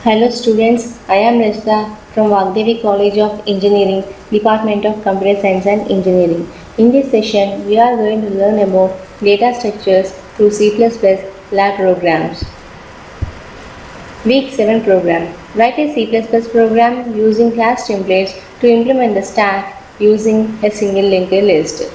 Hello students, I am Rashda from Vagdevi College of Engineering, Department of Computer Science and Engineering. In this session, we are going to learn about data structures through C++ lab programs. Week 7 program. Write a C++ program using class templates to implement the stack using a single linked list.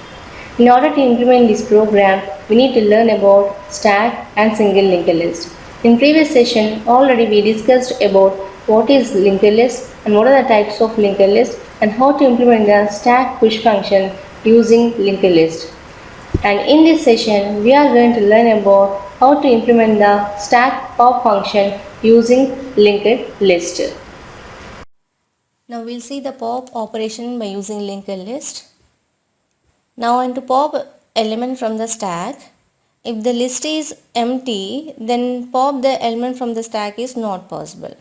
In order to implement this program, we need to learn about stack and single linked list. In previous session, already we discussed about what is linked list and what are the types of linked list and how to implement the stack push function using linked list. And in this session, we are going to learn about how to implement the stack pop function using linked list. Now we'll see the pop operation by using linked list. Now I want to pop element from the stack. If the list is empty, then pop the element from the stack is not possible.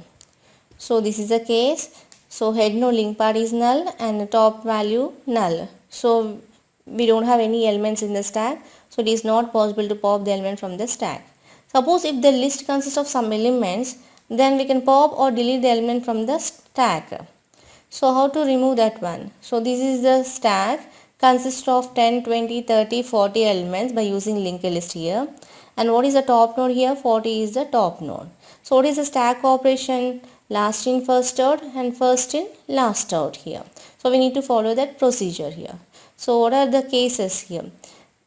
So this is the case. So head no link part is null and the top value null. So we don't have any elements in the stack. So it is not possible to pop the element from the stack. Suppose if the list consists of some elements, then we can pop or delete the element from the stack. So how to remove that one? So this is the stack consists of 10, 20, 30, 40 elements by using linked list here. And what is the top node here? 40 is the top node. So what is the stack operation? Last in first out and first in last out here. So we need to follow that procedure here. So what are the cases here?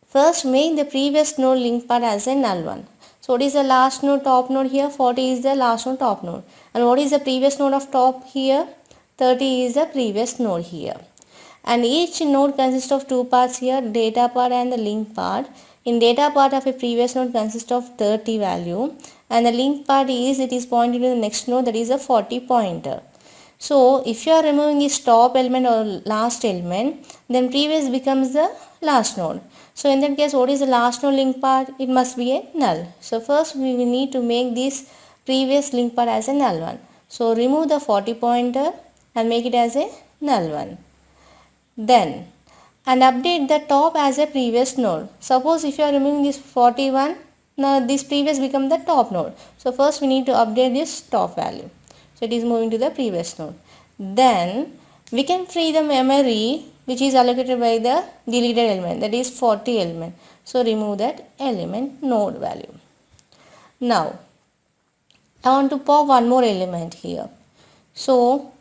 First make the previous node link part as a null one. So what is the last node top node here? 40 is the last node top node. And what is the previous node of top here? 30 is the previous node here. And each node consists of two parts here, data part and the link part. In data part of a previous node consists of 30 value and the link part is it is pointing to the next node, that is a 40 pointer. So if you are removing this top element or last element, then previous becomes the last node. So in that case, what is the last node link part? It must be a null. So first we will need to make this previous link part as a null one. So remove the 40 pointer and make it as a null one. Then and update the top as a previous node. Suppose if you are removing this 41, now this previous become the top node. So first we need to update this top value. So it is moving to the previous node. Then we can free the memory which is allocated by the deleted element, that is 40 element. So remove that element node value. Now I want to pop one more element here. So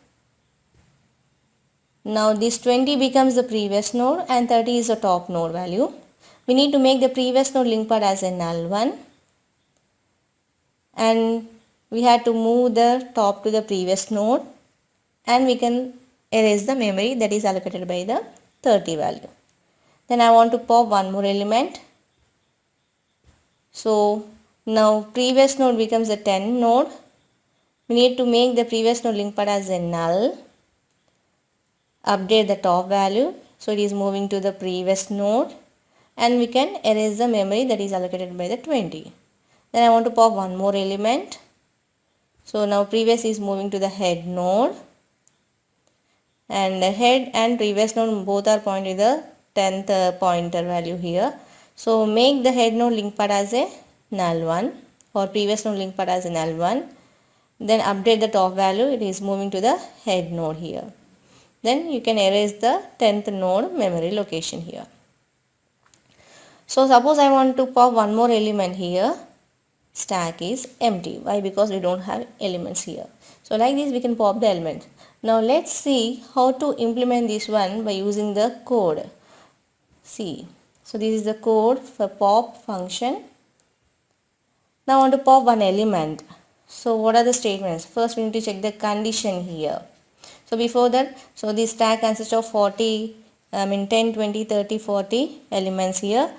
now this 20 becomes the previous node and 30 is the top node value. We need to make the previous node link part as a null one. And we had to move the top to the previous node. And we can erase the memory that is allocated by the 30 value. Then I want to pop one more element. So now previous node becomes a 10 node. We need to make the previous node link part as a null. Update the top value, so it is moving to the previous node and we can erase the memory that is allocated by the 20. Then I want to pop one more element. So now previous is moving to the head node and the head and previous node both are pointing to the 10th pointer value here. So make the head node link part as a null one or previous node link part as a null one. Then update the top value, it is moving to the head node here. Then you can erase the 10th node memory location here. So suppose I want to pop one more element here. Stack is empty. Why? Because we don't have elements here. So like this we can pop the element. Now let's see how to implement this one by using the code. See. So this is the code for pop function. Now I want to pop one element. So what are the statements? First we need to check the condition here. So before that, so this stack consists of 10, 20, 30, 40 elements here.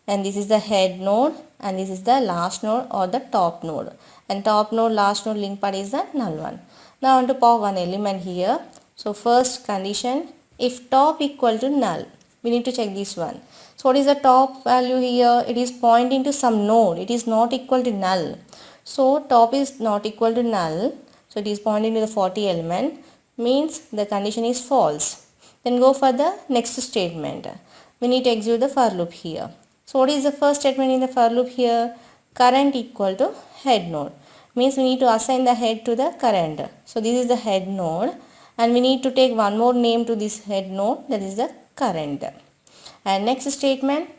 And this is the head node and this is the last node or the top node. And top node, last node link part is the null one. Now I want to pop one element here. So first condition, if top equal to null, we need to check this one. So what is the top value here? It is pointing to some node. It is not equal to null. So top is not equal to null. So it is pointing to the 40 element. Means the condition is false. Then go for the next statement. We need to execute the for loop here. So what is the first statement in the for loop here? Current equal to head node. means we need to assign the head to the current. So this is the head node, and we need to take one more name to this head node, that is the current. And next statement,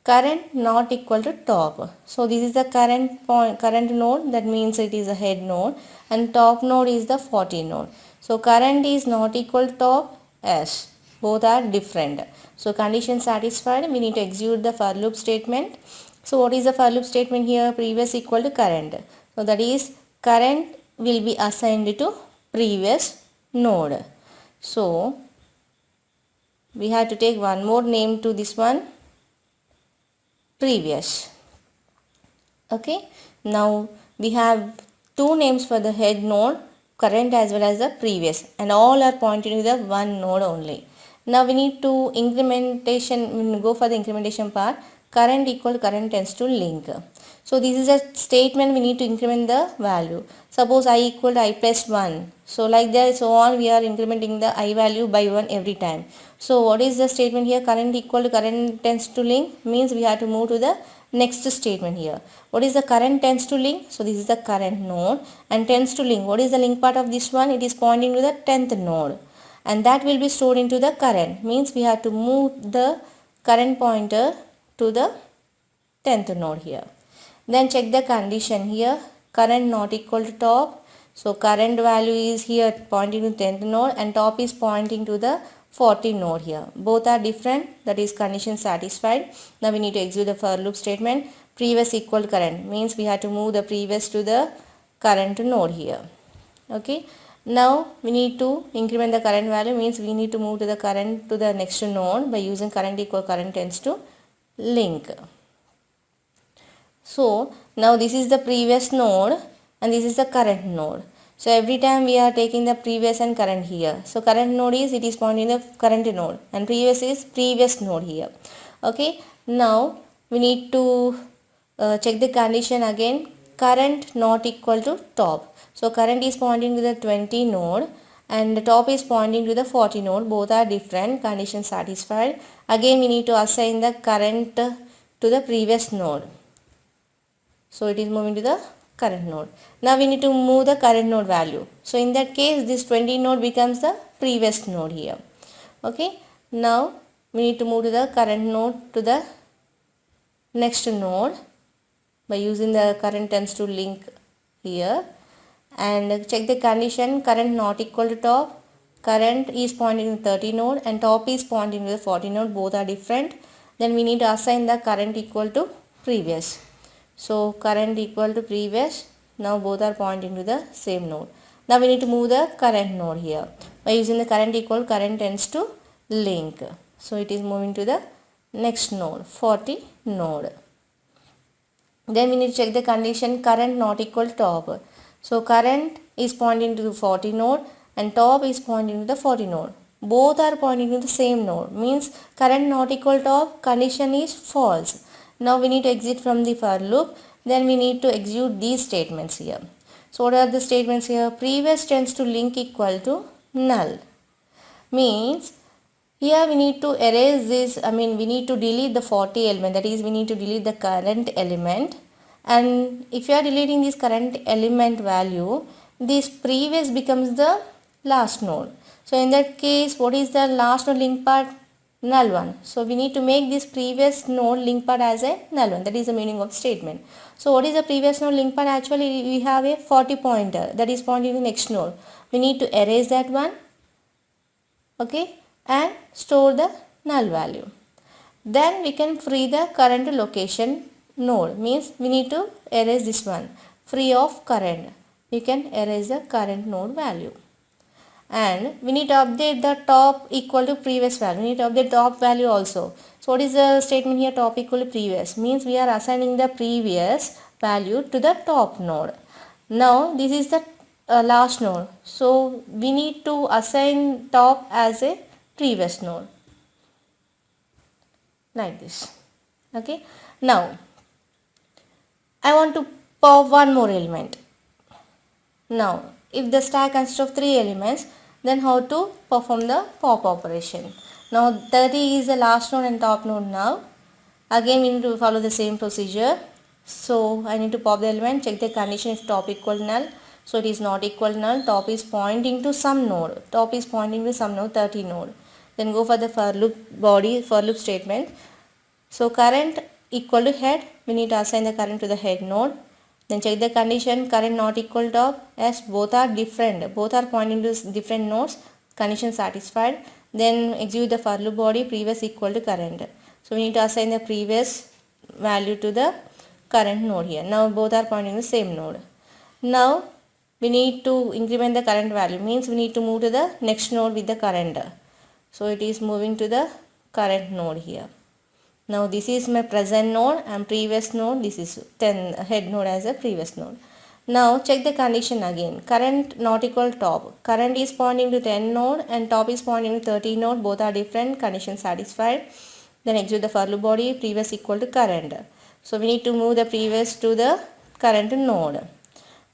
current not equal to top. So this is the current node, that means it is a head node, and top node is the 40 node. So current is not equal to top, yes, both are different. So condition satisfied, we need to execute the for loop statement. So what is the for loop statement here? Previous equal to current. So that is current will be assigned to previous node. So we have to take one more name to this one, previous. Okay, now we have two names for the head node, current as well as the previous, and all are pointing to the one node only. Now we need to go for the incrementation part. Current equal to current tends to link. So this is a statement, we need to increment the value. Suppose I equal to I plus 1. So like that, so on, we are incrementing the I value by 1 every time. So what is the statement here? Current equal to current tends to link, means we have to move to the next statement here. What is the current tends to link? So this is the current node, and tends to link. What is the link part of this one? It is pointing to the 10th node, and that will be stored into the current, means we have to move the current pointer to the 10th node here. Then check the condition here, current not equal to top. So current value is here pointing to 10th node, and top is pointing to the 40 node here. Both are different, that is condition satisfied. Now we need to execute the for loop statement. Previous equal to current, means we have to move the previous to the current node here. Okay, now we need to increment the current value, means we need to move to the current to the next node by using current equal current tends to link. So now this is the previous node and this is the current node. So every time we are taking the previous and current here. So current node is, it is pointing the current node, and previous is previous node here. Okay, now we need to check the condition again, current not equal to top. So current is pointing to the 20 node and the top is pointing to the 40 node. Both are different, condition satisfied. Again we need to assign the current to the previous node. So it is moving to the current node. Now we need to move the current node value. So in that case, this 20 node becomes the previous node here. Okay, now we need to move to the current node to the next node by using the current tends to link here, and check the condition, current not equal to top. Current is pointing to 30 node and top is pointing to the 40 node. Both are different. Then we need to assign the current equal to previous. So current equal to previous. Now both are pointing to the same node. Now we need to move the current node here by using the current equal current tends to link. So it is moving to the next node, 40 node. Then we need to check the condition, current not equal to top. So current is pointing to the 40 node and top is pointing to the 40 node. Both are pointing to the same node, means current not equal to top, condition is false. Now we need to exit from the for loop. Then we need to execute these statements here. So what are the statements here? Previous tends to link equal to null. Means here we need to erase this, we need to delete the 40 element, that is we need to delete the current element. And if you are deleting this current element value, this previous becomes the last node. So in that case, what is the last node link part? Null one. So we need to make this previous node link part as a null one. That is the meaning of statement. So what is the previous node link part? Actually we have a 40 pointer that is pointing to the next node. We need to erase that one. Okay, and store the null value. Then we can free the current location node, means we need to erase this one, free of current. We can erase the current node value. And we need to update the top equal to previous value. We need to update top value also. So what is the statement here? Top equal to previous, means we are assigning the previous value to the top node. Now this is the last node. So we need to assign top as a previous node. Like this. Okay. Now I want to pop one more element. Now if the stack consists of 3 elements, then how to perform the pop operation? Now 30 is the last node and top node now. Again we need to follow the same procedure. So I need to pop the element, check the condition if top equal null. So it is not equal null, top is pointing to some node, top is pointing to some node, 30 node. Then go for the for loop body, for loop statement. So current equal to head, we need to assign the current to the head node. Then check the condition, current not equal top, as both are different, both are pointing to different nodes, condition satisfied. Then execute the for loop body, previous equal to current. So we need to assign the previous value to the current node here. Now both are pointing to the same node. Now we need to increment the current value, means we need to move to the next node with the current. So it is moving to the current node here. Now this is my present node and previous node, this is 10 head node as a previous node. Now check the condition again, current not equal top, current is pointing to 10 node and top is pointing to 30 node, both are different, condition satisfied. Then execute the for loop body, previous equal to current. So we need to move the previous to the current node.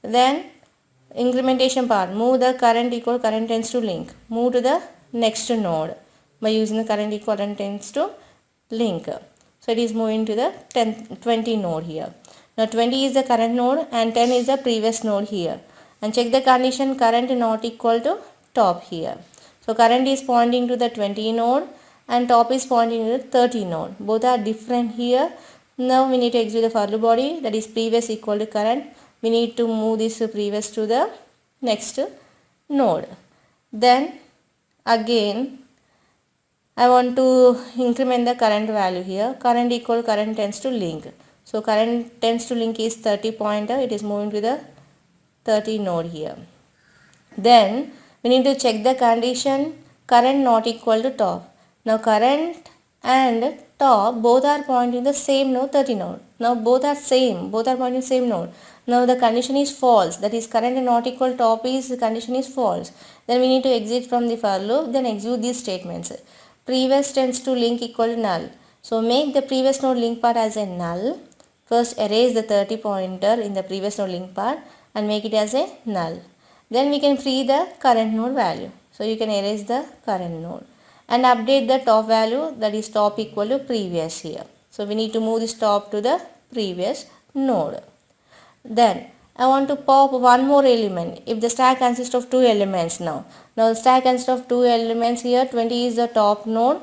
Then incrementation part, move the current equal current tends to link, move to the next node by using the current equal current tends to link. So it is moving to the 20 node here. Now 20 is the current node and 10 is the previous node here. And check the condition, current not equal to top here. So current is pointing to the 20 node and top is pointing to the 30 node. Both are different here. Now we need to execute the for loop body, that is previous equal to current. We need to move this previous to the next node. Then again I want to increment the current value here. Current equal current tends to link. So current tends to link is 30 pointer. It is moving to the 30 node here. Then we need to check the condition, current not equal to top. Now current and top both are pointing the same node, 30 node. Now both are same, both are pointing same node. Now the condition is false, that is current not equal top is, the condition is false. Then we need to exit from the for loop, then execute these statements. Previous tends to link equal to null. So make the previous node link part as a null. First erase the 30 pointer in the previous node link part and make it as a null. Then we can free the current node value. So you can erase the current node and update the top value, that is top equal to previous here. So we need to move this top to the previous node. Then I want to pop one more element if the stack consists of two elements now. Now the stack consists of two elements here, 20 is the top node,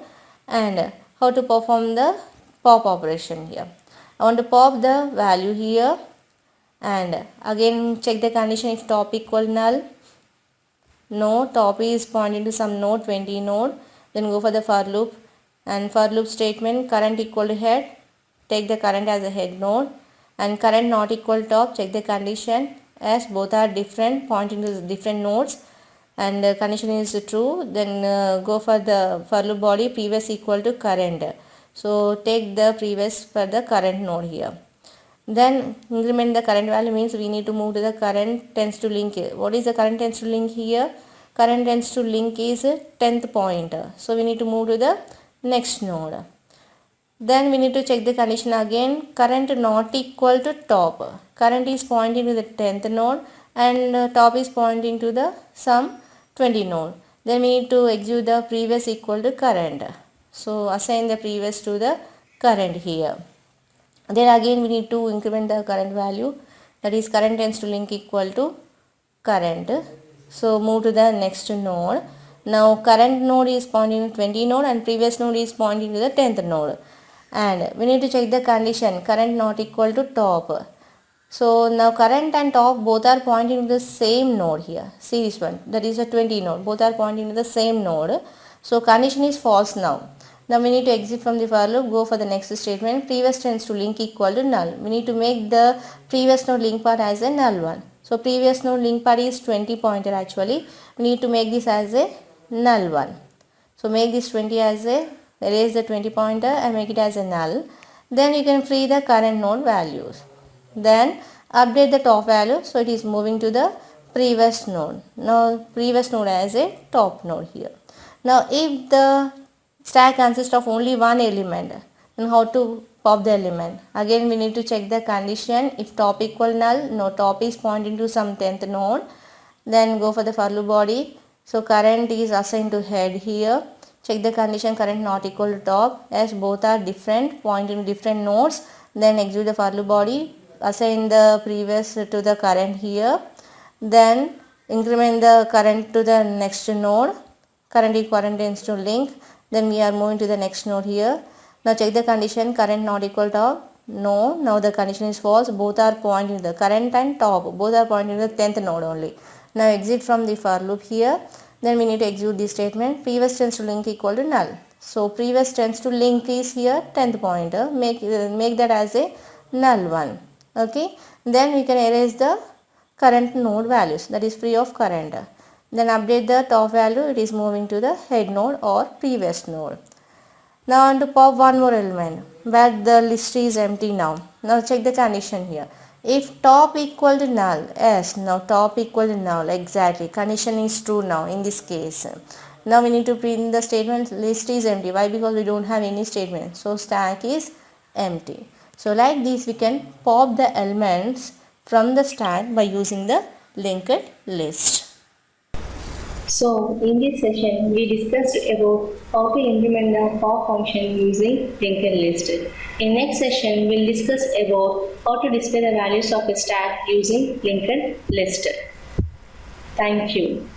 and how to perform the pop operation here. I want to pop the value here and again check the condition if top equal null. No, top is pointing to some node, 20 node. Then go for the for loop and for loop statement, current equal to head, take the current as a head node and current not equal top, check the condition as both are different, pointing to different nodes and the condition is true. Then go for the for loop body, previous equal to current. So take the previous for the current node here. Then increment the current value, means we need to move to the current tends to link. What is the current tends to link here? Current tends to link is 10th point. So we need to move to the next node. Then we need to check the condition again, current not equal to top. Current is pointing to the 10th node and top is pointing to the some 20 node. Then we need to execute the previous equal to current. So assign the previous to the current here. Then again we need to increment the current value, that is current tends to link equal to current. So move to the next node. Now current node is pointing to 20 node and previous node is pointing to the 10th node. And we need to check the condition, current not equal to top. So now current and top both are pointing to the same node here. See this one, that is a 20 node, both are pointing to the same node. So condition is false now. Now we need to exit from the for loop, go for the next statement, previous tends to link equal to null. We need to make the previous node link part as a null one. So previous node link part is 20 pointer actually. We need to make this as a null one. So make this 20 as a, erase the 20 pointer and make it as a null. Then you can free the current node values. Then update the top value, so it is moving to the previous node. Now previous node as a top node here. Now if the stack consists of only one element, then how to pop the element? Again we need to check the condition, if top equal null, no, top is pointing to some 10th node. Then go for the for loop body. So current is assigned to head here. Check the condition, current not equal to top, as both are different, pointing to different nodes. then execute the for loop body, assign the previous to the current here, then increment the current to the next node, current equivalent to link, then we are moving to the next node here. Now check the condition, current not equal to no, now the condition is false, both are pointing to the current and top, both are pointing to the 10th node only. Now exit from the for loop here, then we need to execute this statement, previous tends to link equal to null. So previous tends to link is here 10th pointer, make that as a null one. Okay, then we can erase the current node values, that is free of current. Then update the top value, it is moving to the head node or previous node. Now I want to pop one more element where the list is empty now. Now check the condition here. If top equal to null, yes, now top equal to null, exactly, condition is true now in this case. Now we need to print the statement list is empty. Why? Because we don't have any statement. So stack is empty. So like this we can pop the elements from the stack by using the linked list. So in this session we discussed about how to implement the pop function using linked list. In next session we'll discuss about how to display the values of a stack using linked list. Thank you.